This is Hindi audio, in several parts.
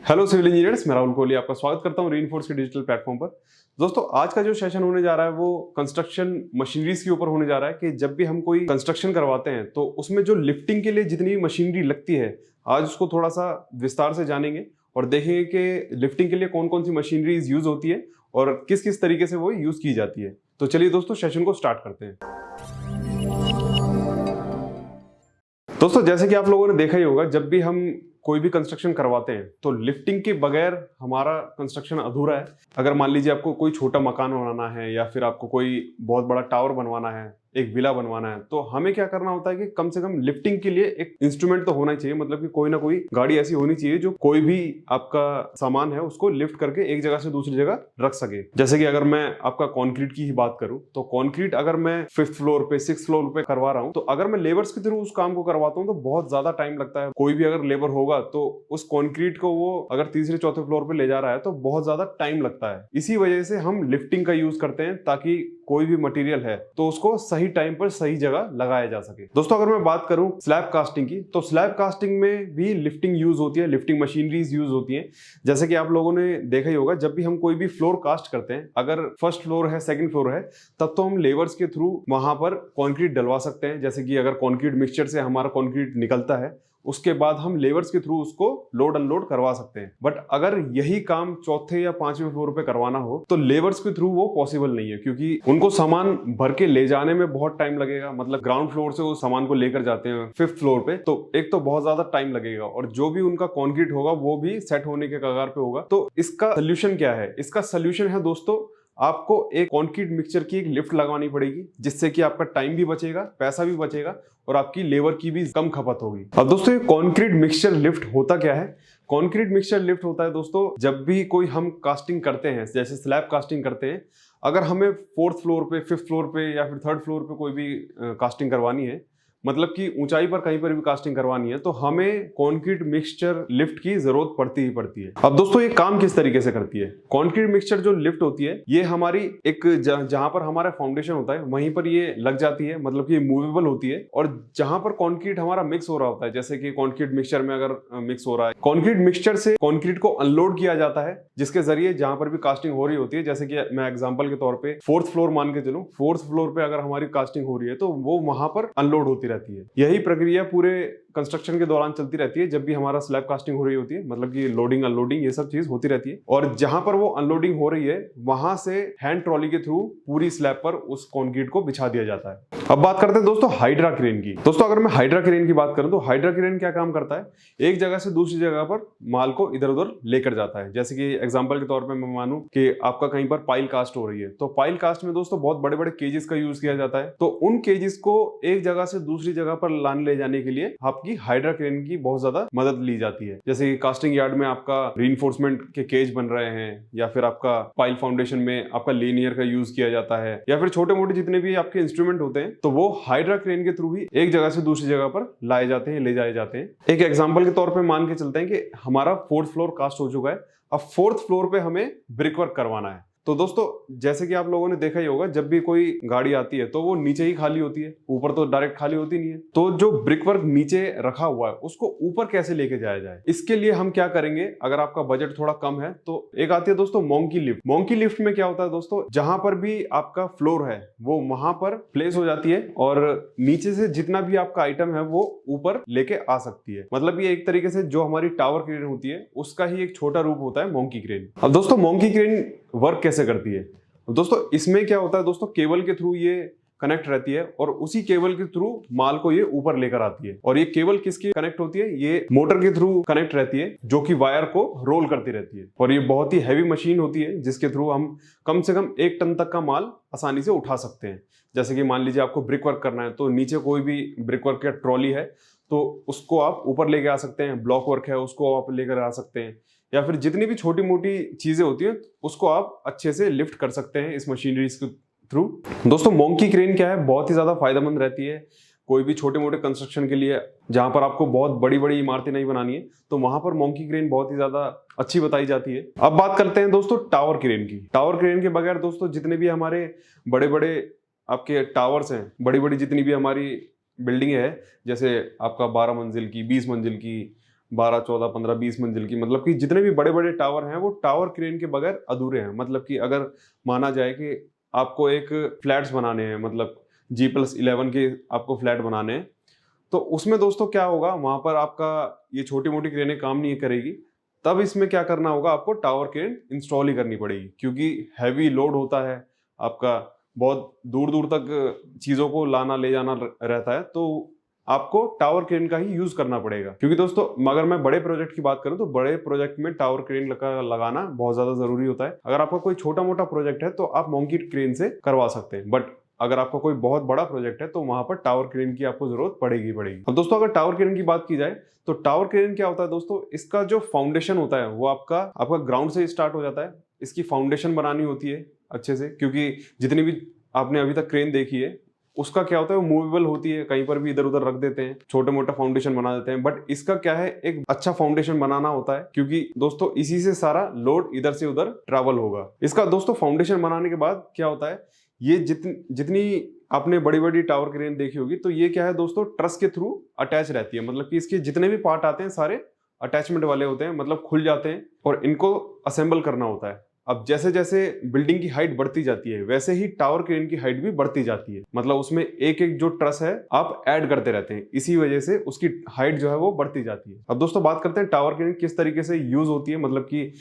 हेलो सिविल इंजीनियर्स, मैं राहुल कोहली आपका स्वागत करता हूं रीइंफोर्स के डिजिटल प्लेटफॉर्म पर। दोस्तों, आज का जो सेशन होने जा रहा है वो कंस्ट्रक्शन मशीनरीज के ऊपर होने जा रहा है कि जब भी हम कोई कंस्ट्रक्शन करवाते हैं तो उसमें जो लिफ्टिंग के लिए जितनी भी मशीनरी लगती है, आज उसको थोड़ा सा विस्तार से जानेंगे और देखेंगे कि लिफ्टिंग के लिए कौन कौन सी मशीनरीज यूज होती है और किस किस तरीके से वो यूज की जाती है। तो चलिए दोस्तों, सेशन को स्टार्ट करते हैं। दोस्तों, जैसे कि आप लोगों ने देखा ही होगा, जब भी हम कोई भी कंस्ट्रक्शन करवाते हैं तो लिफ्टिंग के बगैर हमारा कंस्ट्रक्शन अधूरा है। अगर मान लीजिए आपको कोई छोटा मकान बनाना है या फिर आपको कोई बहुत बड़ा टावर बनवाना है, एक विला बनवाना है, तो हमें क्या करना होता है कि कम से कम लिफ्टिंग के लिए एक इंस्ट्रूमेंट तो होना ही चाहिए। मतलब कि कोई ना कोई गाड़ी ऐसी होनी चाहिए जो कोई भी आपका सामान है उसको लिफ्ट करके एक जगह से दूसरी जगह रख सके। जैसे कि अगर मैं आपका कंक्रीट की ही बात करूं तो कंक्रीट अगर मैं 5th फ्लोर पे 6th फ्लोर पे करवा रहा हूं तो अगर मैं लेबर्स के थ्रू उस काम को करवाता हूं तो बहुत ज्यादा टाइम लगता है। कोई भी अगर लेबर होगा तो उस कंक्रीट को वो अगर तीसरे चौथे फ्लोर पे ले जा रहा है तो बहुत ज्यादा टाइम लगता है। इसी वजह से हम लिफ्टिंग का यूज करते हैं ताकि कोई भी मटेरियल है तो उसको सही टाइम पर सही जगह लगाया जा सके। दोस्तों, अगर मैं बात करूं स्लैब कास्टिंग की तो स्लैब कास्टिंग में भी लिफ्टिंग यूज होती है, लिफ्टिंग मशीनरीज यूज होती हैं। जैसे कि आप लोगों ने देखा ही होगा, जब भी हम कोई भी फ्लोर कास्ट करते हैं, अगर फर्स्ट फ्लोर है, सेकंड फ्लोर है, तब तो हम लेबर्स के थ्रू वहां पर कंक्रीट डलवा सकते हैं। जैसे कि अगर कंक्रीट मिक्सचर से हमारा कंक्रीट निकलता है, उसके बाद हम लेबर्स के थ्रू उसको लोड अनलोड करवा सकते हैं। बट अगर यही काम चौथे या पांचवें फ्लोर पे करवाना हो तो लेबर्स के थ्रू वो पॉसिबल नहीं है, क्योंकि उनको सामान भर के ले जाने में बहुत टाइम लगेगा। मतलब ग्राउंड फ्लोर से वो सामान को लेकर जाते हैं 5th फ्लोर पे, तो एक तो बहुत ज्यादा टाइम लगेगा और जो भी उनका कंक्रीट होगा वो भी सेट होने के कगार पे होगा। तो इसका सोल्यूशन क्या है? इसका सोल्यूशन है दोस्तों, आपको एक कंक्रीट मिक्सचर की एक लिफ्ट लगानी पड़ेगी, जिससे कि आपका टाइम भी बचेगा, पैसा भी बचेगा और आपकी लेबर की भी कम खपत होगी। अब दोस्तों, ये कंक्रीट मिक्सचर लिफ्ट होता क्या है? कंक्रीट मिक्सचर लिफ्ट होता है दोस्तों, जब भी कोई हम कास्टिंग करते हैं, जैसे स्लैब कास्टिंग करते हैं, अगर हमें 4th फ्लोर पे, 5th फ्लोर पे या फिर 3rd फ्लोर पे कोई भी कास्टिंग करवानी है, मतलब कि ऊंचाई पर कहीं पर भी कास्टिंग करवानी है, तो हमें कंक्रीट मिक्सचर लिफ्ट की जरूरत पड़ती ही पड़ती है। अब दोस्तों, ये काम किस तरीके से करती है? कंक्रीट मिक्सचर जो लिफ्ट होती है, ये हमारी एक जहां पर हमारा फाउंडेशन होता है वहीं पर ये लग जाती है। मतलब कि मूवेबल होती है और जहां पर कंक्रीट हमारा मिक्स हो रहा होता है, जैसे कि कंक्रीट मिक्सचर में अगर मिक्स हो रहा है, कंक्रीट मिक्सचर से कंक्रीट को अनलोड किया जाता है, जिसके जरिए जहां पर भी कास्टिंग हो रही होती है, जैसे कि मैं एग्जांपल के तौर पे 4th फ्लोर मान के चलूं, 4th फ्लोर पे अगर हमारी कास्टिंग हो रही है तो वो वहां पर अनलोड होती रहती है। यही प्रक्रिया पूरे कंस्ट्रक्शन के दौरान चलती रहती है जब भी हमारा स्लैब कास्टिंग हो रही होती है। मतलब कि लोडिंग अनलोडिंग ये सब चीज होती रहती है और जहां पर वो अनलोडिंग हो रही है वहां से हैंड ट्रॉली के थ्रू पूरी स्लैब पर उस कंक्रीट को बिछा दिया जाता है। अब बात करते हैं दोस्तों हाइड्रा क्रेन की। दोस्तों, अगर मैं हाइड्रा क्रेन की बात करूं तो हाइड्रा क्रेन क्या काम करता है? एक जगह से दूसरी जगह पर माल को इधर उधर लेकर जाता है। जैसे कि एग्जांपल के तौर पे मैं मानूं कि आपका कहीं पर पाइल कास्ट हो रही है, तो पाइल कास्ट में दोस्तों बहुत बड़े बड़े केजेस का यूज किया जाता है। तो उन केजेस को एक जगह से दूसरी जगह पर लाने ले जाने के लिए आपकी हाइड्रा क्रेन की बहुत ज्यादा मदद ली जाती है। जैसे कि कास्टिंग यार्ड में आपका रीइंफोर्समेंट के केज बन रहे हैं, या फिर आपका पाइल फाउंडेशन में आपका लीनियर का यूज किया जाता है, या फिर छोटे मोटे जितने भी आपके इंस्ट्रूमेंट होते हैं, तो वो हाइड्रा क्रेन के थ्रू ही एक जगह से दूसरी जगह पर लाए जाते हैं, ले जाए जाते हैं। एक एग्जांपल के तौर पे मान के चलते हैं कि हमारा 4th फ्लोर कास्ट हो चुका है। अब 4th फ्लोर पे हमें ब्रिक वर्क करवाना है। तो दोस्तों, जैसे कि आप लोगों ने देखा ही होगा, जब भी कोई गाड़ी आती है तो वो नीचे ही खाली होती है, ऊपर तो डायरेक्ट खाली होती नहीं है। तो जो ब्रिक वर्क नीचे रखा हुआ है उसको ऊपर कैसे लेके जाया जाए, इसके लिए हम क्या करेंगे? अगर आपका बजट थोड़ा कम है तो एक आती है दोस्तों मोंकी लिफ्ट। मोंकी लिफ्ट में क्या होता है दोस्तों, जहां पर भी आपका फ्लोर है वो वहां पर प्लेस हो जाती है और नीचे से जितना भी आपका आइटम है वो ऊपर लेके आ सकती है। मतलब ये एक तरीके से जो हमारी टावर क्रेन होती है उसका ही एक छोटा रूप होता है मोंकी क्रेन। अब दोस्तों, मोंकी क्रेन वर्क कैसे करती है? दोस्तों, इसमें क्या होता है दोस्तों, केबल के थ्रू ये कनेक्ट रहती है और उसी केबल के थ्रू माल को ये ऊपर लेकर आती है। और ये केबल किसकी कनेक्ट होती है? ये मोटर के थ्रू कनेक्ट रहती है, जो कि वायर को रोल करती रहती है। और ये बहुत ही हैवी मशीन होती है जिसके थ्रू हम कम से कम 1 टन तक का माल आसानी से उठा सकते हैं। जैसे कि मान लीजिए आपको ब्रिक वर्क करना है तो नीचे कोई भी ब्रिक वर्क का ट्रॉली है तो उसको आप ऊपर लेके आ सकते हैं, ब्लॉक वर्क है उसको आप लेकर आ सकते हैं, या फिर जितनी भी छोटी मोटी चीजें होती हैं उसको आप अच्छे से लिफ्ट कर सकते हैं इस मशीनरी के थ्रू। दोस्तों, मोंकी क्रेन क्या है? बहुत ही ज्यादा फायदेमंद रहती है कोई भी छोटे मोटे कंस्ट्रक्शन के लिए, जहां पर आपको बहुत बड़ी बड़ी इमारतें नहीं बनानी है, तो वहां पर मोंकी क्रेन बहुत ही ज्यादा अच्छी बताई जाती है। अब बात करते हैं दोस्तों टावर क्रेन की। टावर क्रेन के बगैर दोस्तों जितने भी हमारे बड़े बड़े आपके टावर्स हैं, बड़ी बड़ी जितनी भी हमारी बिल्डिंग है, जैसे आपका 12 मंजिल की, 20 मंजिल की, 12, 14, 15, 20 मंजिल की, मतलब कि जितने भी बड़े बड़े टावर हैं वो टावर क्रेन के बगैर अधूरे हैं। मतलब कि अगर माना जाए कि आपको एक फ्लैट्स बनाने हैं, मतलब G+11 के आपको फ्लैट बनाने हैं, तो उसमें दोस्तों क्या होगा, वहां पर आपका ये छोटी मोटी क्रेनें काम नहीं करेगी। तब इसमें क्या करना होगा, आपको टावर क्रेन इंस्टॉल ही करनी पड़ेगी, क्योंकि हैवी लोड होता है आपका, बहुत दूर दूर तक चीजों को लाना ले जाना रहता है, तो आपको टावर क्रेन का ही यूज करना पड़ेगा। क्योंकि दोस्तों अगर मैं बड़े प्रोजेक्ट की बात करूं तो बड़े प्रोजेक्ट में टावर क्रेन लगाना बहुत ज्यादा जरूरी होता है। अगर आपका कोई छोटा मोटा प्रोजेक्ट है तो आप मोंकी क्रेन से करवा सकते हैं, बट अगर आपका कोई बहुत बड़ा प्रोजेक्ट है तो वहां पर टावर क्रेन की आपको जरूरत पड़ेगी। अब दोस्तों अगर टावर क्रेन की बात की जाए तो टावर क्रेन क्या होता है दोस्तों, इसका जो फाउंडेशन होता है वो आपका ग्राउंड से स्टार्ट हो जाता है। इसकी फाउंडेशन बनानी होती है अच्छे से, क्योंकि जितनी भी आपने अभी तक क्रेन देखी है उसका क्या होता है, वो मूवेबल होती है, कहीं पर भी इधर उधर रख देते हैं, छोटे मोटा फाउंडेशन बना देते हैं। बट इसका क्या है, एक अच्छा फाउंडेशन बनाना होता है, क्योंकि दोस्तों इसी से सारा लोड इधर से उधर ट्रैवल होगा। इसका दोस्तों फाउंडेशन बनाने के बाद क्या होता है, ये जितनी आपने बड़ी बड़ी टावर क्रेन देखी होगी तो ये क्या है दोस्तों, ट्रस के थ्रू अटैच रहती है। मतलब कि इसके जितने भी पार्ट आते हैं सारे अटैचमेंट वाले होते हैं, मतलब खुल जाते हैं और इनको असेंबल करना होता है। अब जैसे जैसे बिल्डिंग की हाइट बढ़ती जाती है वैसे ही टावर क्रेन की हाइट भी बढ़ती जाती है। मतलब उसमें एक एक जो ट्रस है आप ऐड करते रहते हैं, इसी वजह से उसकी हाइट जो है वो बढ़ती जाती है। अब दोस्तों बात करते हैं टावर क्रेन किस तरीके से यूज होती है, मतलब कि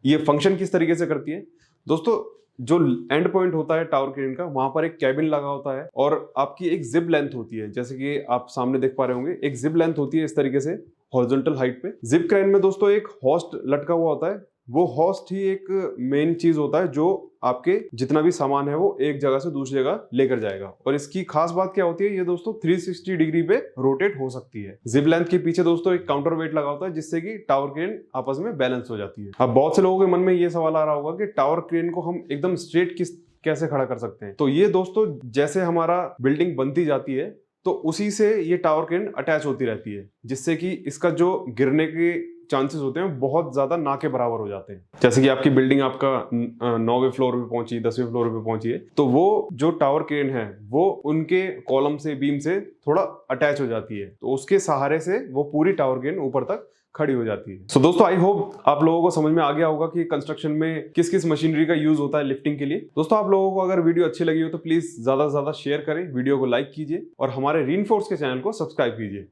ये फंक्शन किस तरीके से करती है। दोस्तों जो एंड पॉइंट होता है टावर क्रेन का, वहां पर एक कैबिन लगा होता है और आपकी एक जिप लेंथ होती है, जैसे कि आप सामने देख पा रहे होंगे, एक जिप लेंथ होती है इस तरीके से हॉरिजॉन्टल हाइट पे। जिप क्रेन में दोस्तों एक होस्ट लटका हुआ होता है, वो होस्ट ही एक मेन चीज होता है जो आपके जितना भी सामान है वो एक जगह से दूसरी जगह लेकर जाएगा। और इसकी खास बात क्या होती है, ये दोस्तों 360 डिग्री पे रोटेट हो सकती है। जिप लेंथ के पीछे दोस्तों एक काउंटर वेट लगा होता है, जिससे कि टावर क्रेन आपस में बैलेंस हो जाती है। अब बहुत से लोगों के मन में ये सवाल आ रहा होगा कि टावर क्रेन को हम एकदम स्ट्रेट कैसे खड़ा कर सकते हैं। तो ये दोस्तों जैसे हमारा बिल्डिंग बनती जाती है तो उसी से ये टावर क्रेन अटैच होती रहती है, जिससे कि इसका जो गिरने के चांसेस होते हैं बहुत ज्यादा ना के बराबर हो जाते हैं। जैसे कि आपकी बिल्डिंग आपका 9वें फ्लोर पे पहुंची, 10वें फ्लोर पे पहुंची है, तो वो जो टावर क्रेन है वो उनके कॉलम से, बीम से थोड़ा अटैच हो जाती है, तो उसके सहारे से वो पूरी टावर क्रेन ऊपर तक खड़ी हो जाती है। सो दोस्तों आई होप आप लोगों को समझ में आ गया होगा कि कंस्ट्रक्शन में किस किस मशीनरी का यूज होता है लिफ्टिंग के लिए। दोस्तों आप लोगों को अगर वीडियो अच्छी लगी हो तो प्लीज ज्यादा से ज्यादा शेयर करें, वीडियो को लाइक कीजिए और हमारे रीइंफोर्स के चैनल को सब्सक्राइब कीजिए।